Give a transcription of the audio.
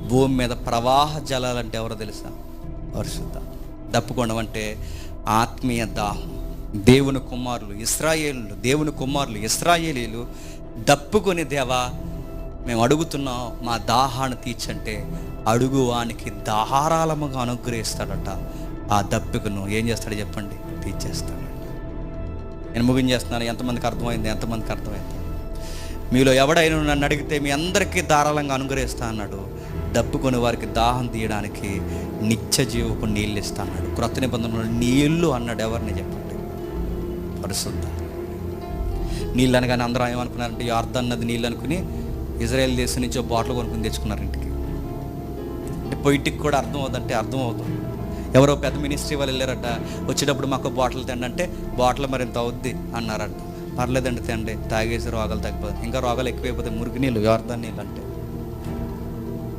భూమి మీద ప్రవాహ జలాలంటే ఎవరో తెలుసా? పరిశుద్ధ. దప్పుకోవడం అంటే ఆత్మీయ దాహం. దేవుని కుమారులు ఇశ్రాయేలీలు దప్పుకొని, దేవా మేము అడుగుతున్నాం, మా దాహాన్ని తీర్చంటే అడుగువానికి ధారాళముగా అనుగ్రహిస్తాడట. ఆ దప్పికను ఏం చేస్తాడు చెప్పండి? తీర్చేస్తాడు. నేను ముగించేస్తున్నాను. ఎంతమందికి అర్థమైంది? మీలో ఎవడైనా నన్ను అడిగితే మీ అందరికీ ధారాళంగా అనుగ్రహిస్తా అన్నాడు. దప్పుకొని వారికి దాహం తీయడానికి నిత్య జీవపు నీళ్ళు ఇస్తా అన్నాడు. క్రొత్త నిబంధనలో నీళ్ళు అన్నాడు. ఎవరిని చెప్పండి? పరిశుద్ధ నీళ్ళు అనగానే అందరూ ఏమనుకున్నారంటే యార్దాన్ నది నీళ్ళు అనుకుని ఇజ్రాయెల్ దేశం నుంచి బాటిల్ కొనుక్కుని తెచ్చుకున్నారు ఇంటికి. అంటే పొయిటికి కూడా అర్థమవుతుంది. ఎవరో పెద్ద మినిస్ట్రీ వాళ్ళు వెళ్ళారట. వచ్చేటప్పుడు మాకు బాటిల్ తెండి అంటే బాటిల్ మరింత అవుద్ది అన్నారట. పర్లేదండి తెండి, తాగేసి రోగాలు తగ్గిపోతాయి. ఇంకా రోగాలు ఎక్కువైపోతాయి. మురికి నీళ్ళు, యార్దాన్ నీళ్ళు అంటే